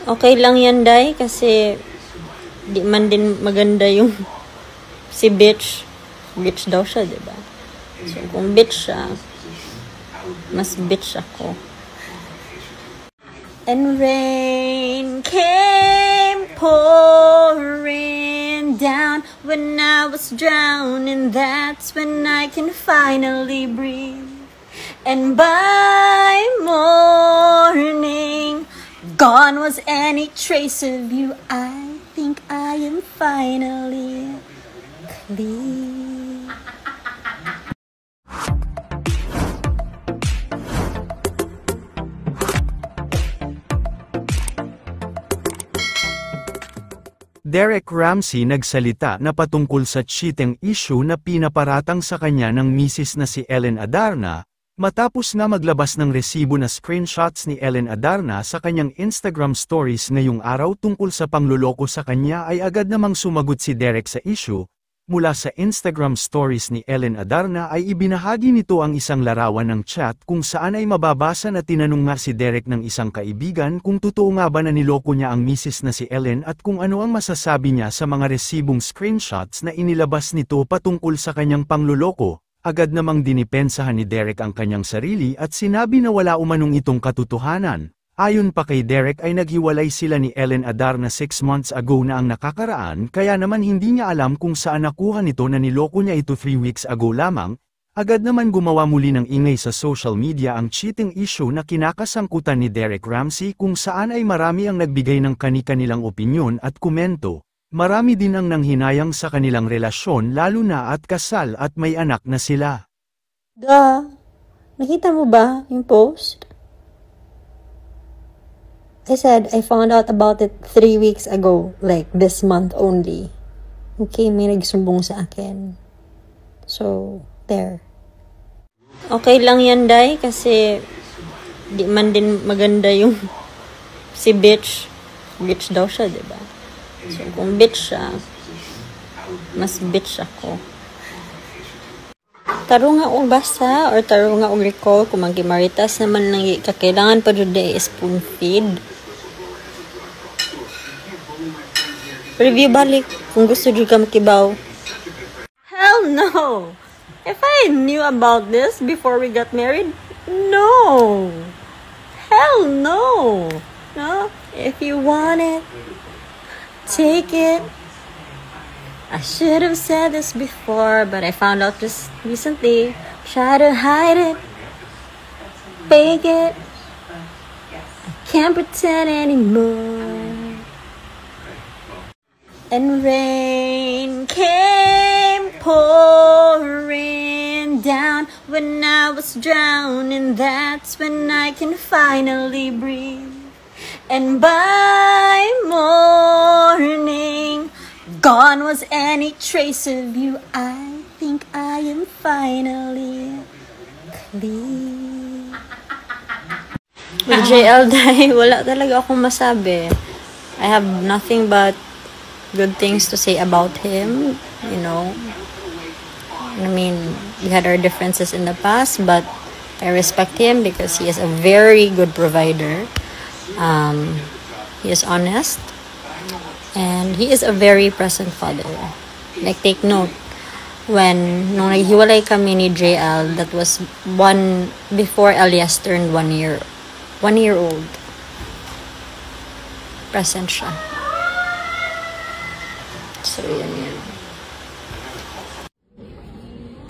Okay lang yan, Day, kasi di man din maganda yung si bitch. Bitch daw siya, diba? So, kung bitch siya, mas bitch ako. And rain came pouring down when I was drowning. That's when I can finally breathe. And by morning, gone was any trace of you. I think I am finally clean. Derek Ramsey nagsalita na patungkol sa cheating issue na pinaparatang sa kanya ng misis na si Ellen Adarna, matapos na maglabas ng resibo na screenshots ni Ellen Adarna sa kanyang Instagram stories ngayong araw tungkol sa pangluloko sa kanya ay agad namang sumagot si Derek sa issue. Mula sa Instagram stories ni Ellen Adarna ay ibinahagi nito ang isang larawan ng chat kung saan ay mababasa na tinanong nga si Derek ng isang kaibigan kung totoo nga ba na niloko niya ang misis na si Ellen at kung ano ang masasabi niya sa mga resibong screenshots na inilabas nito patungkol sa kanyang pangluloko. Agad namang dinipensahan ni Derek ang kanyang sarili at sinabi na wala umanong itong katotohanan. Ayon pa kay Derek ay naghiwalay sila ni Ellen Adarna 6 months ago na ang nakakaraan kaya naman hindi niya alam kung saan nakuha nito na niloko niya ito 3 weeks ago lamang. Agad naman gumawa muli ng ingay sa social media ang cheating issue na kinakasangkutan ni Derek Ramsey kung saan ay marami ang nagbigay ng kani-kanilang opinyon at komento. Marami din ang nanghinayang sa kanilang relasyon lalo na at kasal at may anak na sila. Nakita mo ba yung post? I said I found out about it 3 weeks ago, like this month only. Okay, may nagsumbong sa akin. So, there. Okay lang yan, Day, kasi di man din maganda yung si bitch. Bitch daw siya, diba? So, kung bitch siya, mas bitch ako. Taro nga og basa or taro nga og recall kung magimaritas naman nang kakailangan pa dyan day spoon feed. Review balik kung gusto dyan ka makibaw. Hell no! If I knew about this before we got married, no! Hell no! No? If you want it, take it. I should have said this before, but I found out just recently. Try to hide it, fake it. I can't pretend anymore. And rain came pouring down when I was drowning. That's when I can finally breathe. And by morning, gone was any trace of you. I think I am finally clean. With JL Day, wala talaga akong masabi. I have nothing but good things to say about him, you know. I mean, we had our differences in the past, but I respect him because he is a very good provider. He is honest. And he is a very present father. Like, take note, nung naghiwalay kami ni JL, that was before Elias turned 1 year old. Present siya. So, yun.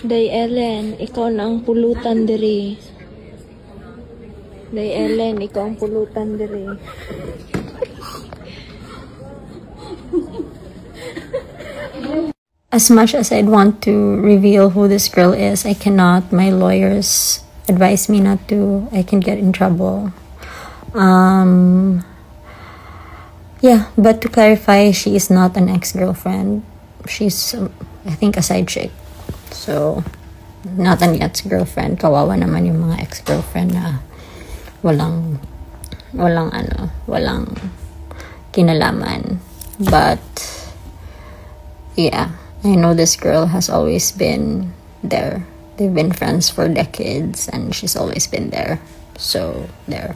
Day Ellen, ikaw na ang pulutan diri. Day Ellen, ikaw ang pulutan diri. As much as I'd want to reveal who this girl is, I cannot. My lawyers advise me not to. I can get in trouble. Yeah, but to clarify, she is not an ex-girlfriend. She's, I think, a side chick. So, not an ex-girlfriend. Kawawa naman yung mga ex-girlfriend na walang kinalaman. But, yeah, I know this girl has always been there. They've been friends for decades and she's always been there. So, there.